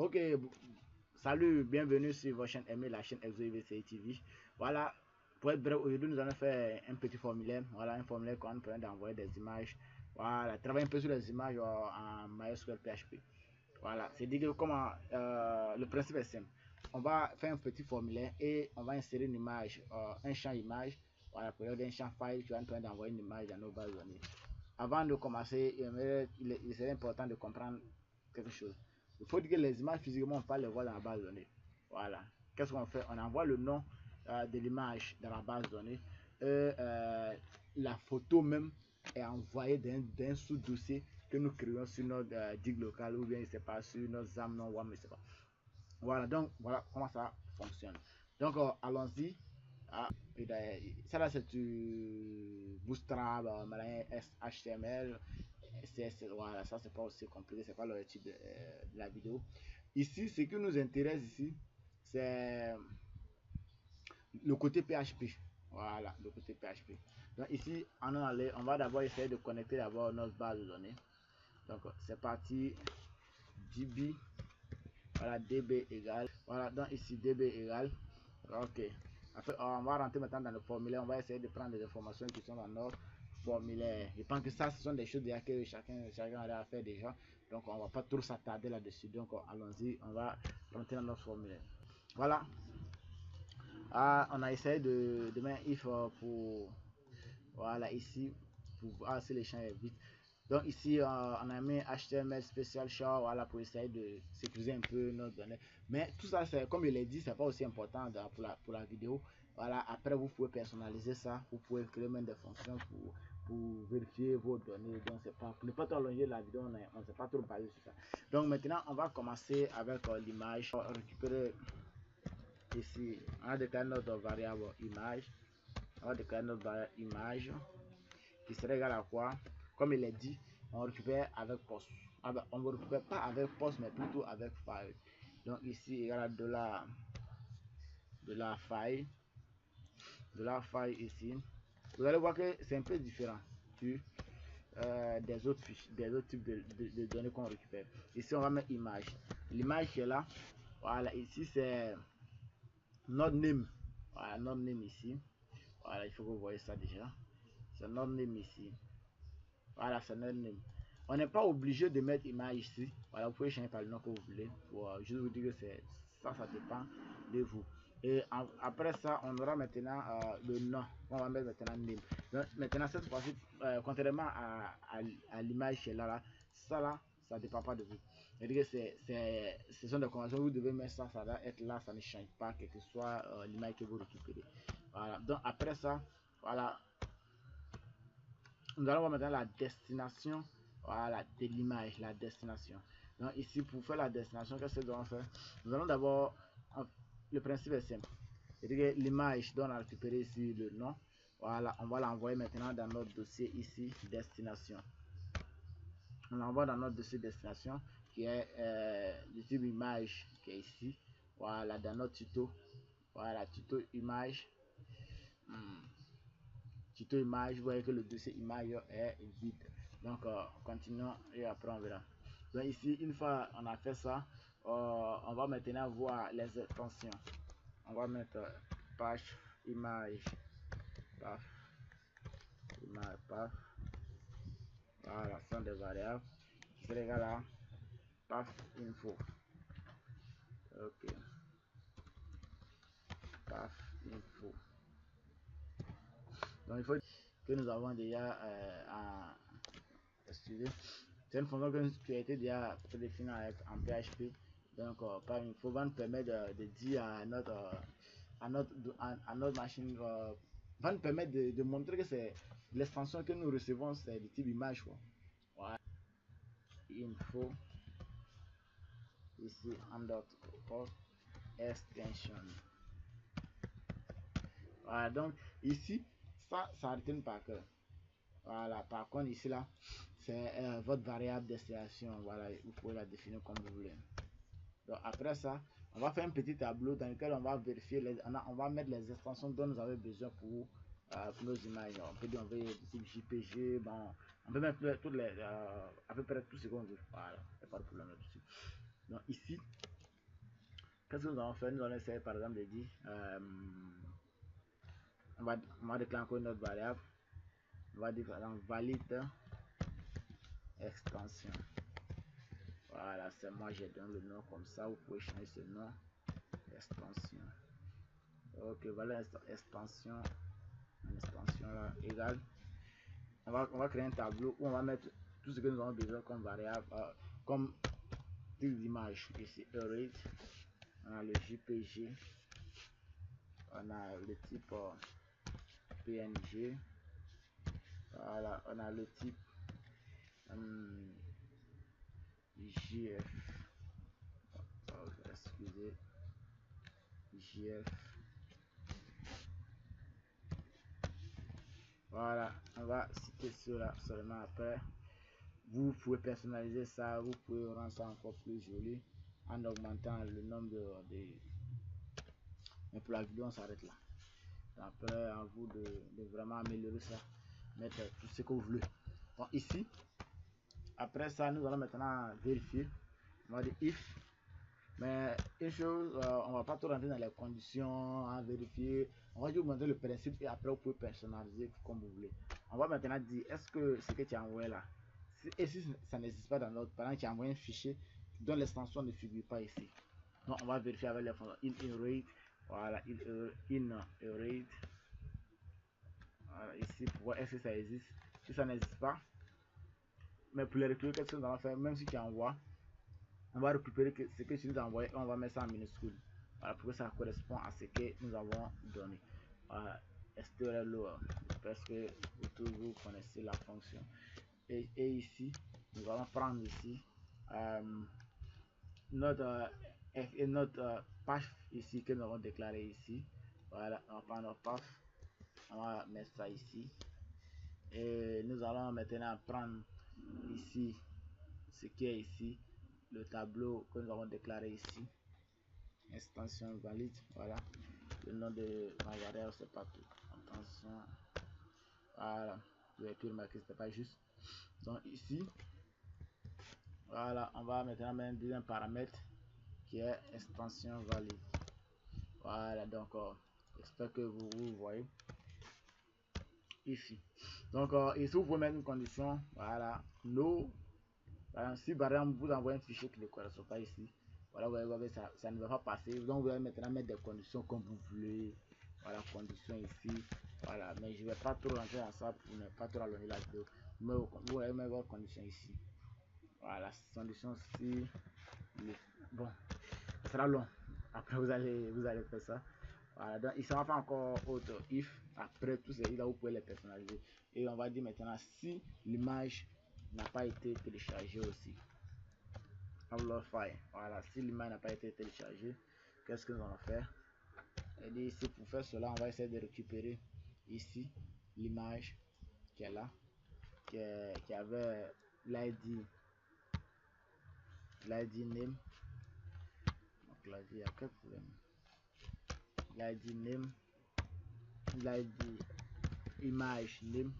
Ok, salut, bienvenue sur votre chaîne aimée, la chaîne ExoIVCI TV. Voilà, pour être bref, aujourd'hui nous allons faire un petit formulaire. Voilà, un formulaire qu'on permet d'envoyer des images. Voilà, travailler un peu sur les images en MySQL PHP. Voilà, c'est dit que comment le principe est simple. On va faire un petit formulaire et on va insérer une image, un champ image. Voilà, pour un champ file qui va nous permettre d'envoyer une image dans nos bases de données. Avant de commencer, il serait important de comprendre quelque chose. Il faut dire que les images physiquement, on peut les voir dans la base de données. Voilà. Qu'est-ce qu'on fait? On envoie le nom de l'image dans la base de données. La photo même est envoyée d'un sous-dossier que nous créons sur notre dig local ou bien je sais pas sur notre ZAM non WAM, je sais pas. Voilà, donc voilà comment ça fonctionne. Donc allons-y. Ah, ça là c'est du Bootstrap, HTML, CSS. Voilà, ça c'est pas aussi compliqué, c'est pas le type de la vidéo. Ici, ce qui nous intéresse ici, c'est le côté PHP. Voilà, le côté PHP. Donc ici, on va d'abord essayer de connecter d'abord notre base de données. Donc c'est parti, DB, voilà, DB égale, voilà, donc ici DB égale, ok. Après, on va rentrer maintenant dans le formulaire, on va essayer de prendre des informations qui sont dans notre formulaire. Je pense que ça, ce sont des choses déjà que chacun a à faire déjà, donc on va pas trop s'attarder là-dessus. Donc allons-y, on va rentrer dans notre formulaire. Voilà. On a essayé de mettre if pour, voilà, ici, pour voir si les champs est vite. Donc ici, on a mis HTML spécial show, voilà, pour essayer de sécuriser un peu notre données. Mais tout ça, c'est comme je l'ai dit, c'est pas aussi important pour la vidéo. Voilà, après vous pouvez personnaliser ça, vous pouvez créer même des fonctions pour vérifier vos données. Donc c'est pas, pour ne pas trop allonger la vidéo, on ne s'est pas trop basé sur ça. Donc maintenant, on va commencer avec l'image. On va récupérer ici, on va déclarer notre variable image. On va déclarer notre variable image qui serait égal à quoi? Comme il est dit, on récupère avec post. On ne récupère pas avec post, mais plutôt avec file. Donc ici, égal à de la file ici. Vous allez voir que c'est un peu différent des autres fiches, des autres types de données qu'on récupère. Ici, on va mettre image. L'image qui est là, voilà, ici c'est notre name. Voilà, notre name ici. Voilà, il faut que vous voyez ça déjà. C'est notre name ici. Voilà, c'est notre name. On n'est pas obligé de mettre image ici. Voilà, vous pouvez changer par le nom que vous voulez. Pour juste vous dire que c'est ça, ça dépend de vous. Et après ça, on aura maintenant le nom. On va mettre maintenant name. Donc, maintenant, cette fois-ci, contrairement à l'image qui est là, ça ne dépend pas de vous. C'est-à-dire que ce sont des conventions, vous devez mettre ça, ça va être là, ça ne change pas, quel que soit l'image que vous récupérez. Voilà, donc après ça, voilà, nous allons voir maintenant la destination, voilà, de l'image, la destination. Donc ici, pour faire la destination, qu'est-ce que nous allons faire? Nous allons d'abord, le principe est simple. C'est-à-dire que l'image dont on a récupéré ici le nom, voilà, on va l'envoyer maintenant dans notre dossier ici, destination. On l'envoie dans notre dossier destination qui est le type image qui est ici. Voilà, dans notre tuto. Voilà, tuto image. Tuto image, vous voyez que le dossier image est vide. Donc continuons et après on verra. Donc ici, une fois on a fait ça, on va maintenant voir les extensions. On va mettre page image, paf, image, paf. Voilà, ce sont des variables qui seraient égales à paf info. Ok, paf info. Donc il faut que nous avons déjà excusez, c'est une fonction qui a été déjà définie en PHP. Donc par info va nous permettre de dire à notre machine, va nous permettre de montrer que c'est l'extension que nous recevons, c'est du type image, quoi. Voilà. Info ici underscore extension. Voilà, donc ici ça retient par cœur. Voilà, par contre ici là c'est votre variable destination. Voilà, vous pouvez la définir comme vous voulez. Donc après ça, on va faire un petit tableau dans lequel on va vérifier on va mettre les extensions dont nous avons besoin pour nos images. On peut dire on veut des types JPG, bon, on peut mettre toutes les à peu près tout ce qu'on veut. Voilà, il n'y a pas de problème là-dessus. Donc ici, qu'est-ce que nous allons faire? Nous allons essayer par exemple de dire, on va déclarer encore une autre variable. On va dire par exemple valide extension. Voilà, c'est moi, j'ai donné le nom comme ça. Vous pouvez changer ce nom. Extension. Ok, voilà extension. Une extension là égale. On va créer un tableau où on va mettre tout ce que nous avons besoin comme variable, comme type d'image. Ici, array. On a le JPG. On a le type PNG. Voilà, on a le type GF. Excusez. GF. Voilà, on va citer cela seulement après. Vous pouvez personnaliser ça, vous pouvez rendre ça encore plus joli en augmentant le nombre de... Mais pour la vidéo, on s'arrête là. Après, à vous de vraiment améliorer ça, mettre tout ce que vous voulez. Donc ici, après ça, nous allons maintenant vérifier. On va dire if. Mais une chose, on va pas trop rentrer dans les conditions, à vérifier. On va juste vous montrer le principe et après vous pouvez personnaliser comme vous voulez. On va maintenant dire est-ce que ce que tu as envoyé là, et si ça n'existe pas dans l'autre, par exemple tu as envoyé un fichier dont l'extension ne figure pas ici. Donc on va vérifier avec les fonctions in-array. Voilà, in-array. Voilà, ici pour voir est-ce que ça existe. Si ça n'existe pas, mais pour les récupérer, qu'est-ce que nous allons faire? Même si tu envoies, on va récupérer ce que tu nous as envoyé, on va mettre ça en minuscule. Voilà, pour que ça correspond à ce que nous avons donné. Voilà, STRL, parce que vous connaissez la fonction. Et ici, nous allons prendre ici notre path ici que nous avons déclaré ici. Voilà, on va prendre notre path, on va mettre ça ici. Et nous allons maintenant prendre ici ce qui est ici, le tableau que nous avons déclaré ici. Extension valide, voilà. Le nom de ma variable, c'est pas tout. Attention, voilà. Vous avez pu remarquer que c'était pas juste. Donc ici, voilà, on va maintenant mettre un paramètre qui est extension valide. Voilà, donc j'espère que vous voyez ici. Donc ici vous pouvez mettre une condition, voilà, no. Si par exemple vous envoyez un fichier qui ne correspond pas ici, voilà, vous voyez, ça ne va pas passer. Donc vous allez maintenant mettre des conditions comme vous voulez. Voilà, condition ici, voilà, mais je ne vais pas trop rentrer dans ça pour ne pas trop allonger la vidéo. Mais vous allez mettre votre condition ici. Voilà, condition ici. Bon, ça sera long. Après vous allez faire ça. Voilà, donc ici on va faire encore autre if. Après tout ces là vous pouvez les personnaliser. Et on va dire maintenant si l'image n'a pas été téléchargée aussi. Upload file. Voilà, si l'image n'a pas été téléchargée, qu'est-ce que nous allons faire? Et ici pour faire cela, on va essayer de récupérer ici l'image qui est là, qui avait l'ID name. Donc là il y a quel problème? L'ID name, l'ID image name.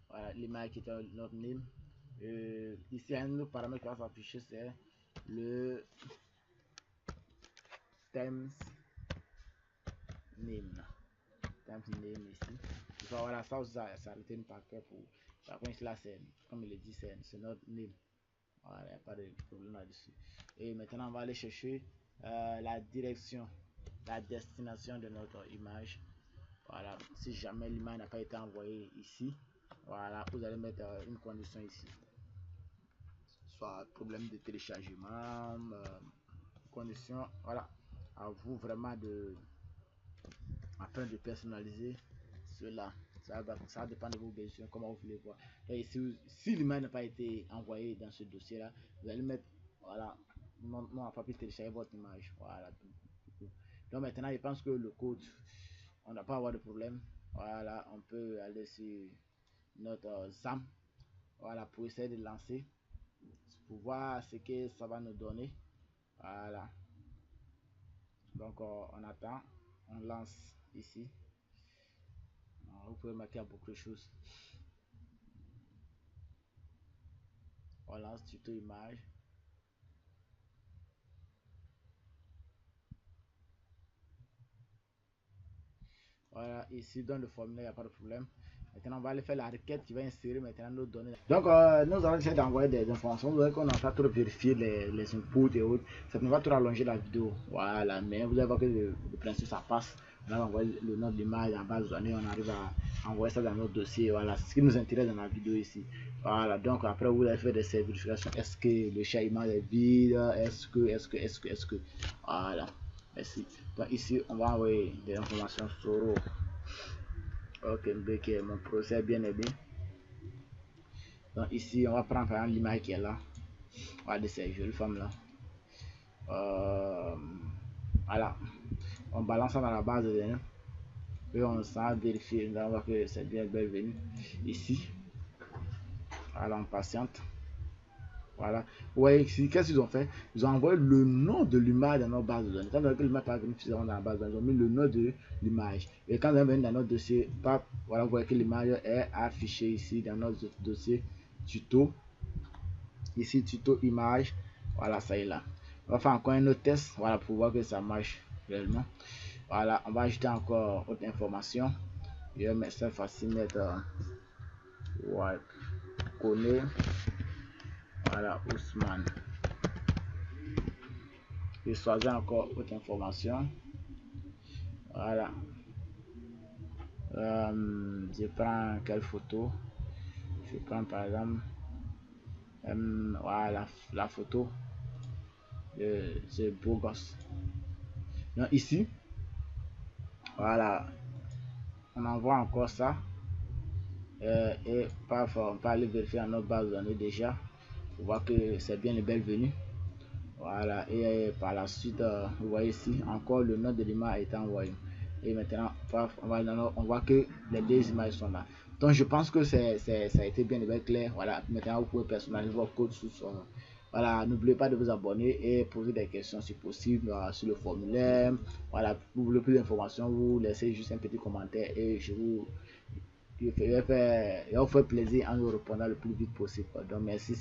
Voilà, l'image qui est notre name. Ici un autre paramètre qui va s'afficher, c'est le Times name. Times name ici. Donc, voilà, ça aussi ça retient par cœur pour. Par contre là c'est comme il le dit, c'est notre name. Voilà, il n'y a pas de problème là-dessus. Et maintenant on va aller chercher la direction, la destination de notre image. Voilà, si jamais l'image n'a pas été envoyée ici, voilà, vous allez mettre une condition ici. Soit problème de téléchargement, condition, voilà, à vous vraiment afin de personnaliser cela. Ça dépend de vos besoins, comment vous voulez voir. Et si l'image n'a pas été envoyée dans ce dossier là, vous allez mettre, voilà, non, on n'a pas pu télécharger votre image. Voilà. Donc maintenant je pense que le code, on n'a pas à avoir de problème. Voilà, on peut aller sur notre ZAM, voilà, pour essayer de lancer, pour voir ce que ça va nous donner. Voilà, donc on attend, on lance ici. Vous pouvez marquer beaucoup de choses. On lance tuto image. Voilà, ici dans le formulaire, il n'y a pas de problème. Maintenant, on va aller faire la requête qui va insérer maintenant nos données. Donc, nous allons essayer d'envoyer des informations. Vous voyez qu'on n'a pas trop vérifié les inputs et autres. Ça ne va trop allonger la vidéo. Voilà, mais vous allez voir que le principe, ça passe. On va envoyer le nom de l'image en base de données. On arrive à envoyer ça dans notre dossier. Voilà, c'est ce qui nous intéresse dans la vidéo ici. Voilà, donc après, vous allez faire des vérifications. Est-ce que le champ image est vide? Est-ce que. Voilà, merci. Donc, ici, on va envoyer des informations sur. Ok, mon procès bien aimé. Donc ici, on va prendre par exemple l'image qui est là. Voilà, de ces jolies femmes là. Voilà. On balance ça dans la base de données. Et on s'en vérifie. On va voir que c'est bien bienvenu. Ici. Voilà, on patiente. Voilà. Vous voyez ici, qu'est-ce qu'ils ont fait? Ils ont envoyé le nom de l'image dans notre base de données. Tant que l'image n'est pas venue dans la base de données, ils ont mis le nom de l'image. Et quand on vient dans notre dossier, voilà, vous voyez que l'image est affichée ici dans notre dossier tuto. Ici, tuto image. Voilà, ça y est là. On va faire encore un autre test. Voilà, pour voir que ça marche réellement. Voilà, on va ajouter encore autre information. Je vais mettre cette fois-ci, mettre ouais, connaît. Voilà, Ousmane. Je choisis encore autre information. Voilà. Je prends quelle photo? Je prends par exemple voilà, la photo de ce beau gosse. Donc ici, voilà, on envoie encore ça. Et on peut aller vérifier dans notre base de données déjà pour voir que c'est bien le bienvenu. Voilà, et par la suite, vous voyez ici encore le nom de l'image est envoyé. Et maintenant, on voit que les deux images sont là. Donc, je pense que ça a été bien clair. Voilà, maintenant vous pouvez personnaliser votre code sous son. Voilà, n'oubliez pas de vous abonner et poser des questions si possible sur le formulaire. Voilà, pour le plus d'informations, vous laissez juste un petit commentaire et je vous fait plaisir en nous répondant le plus vite possible. Donc merci.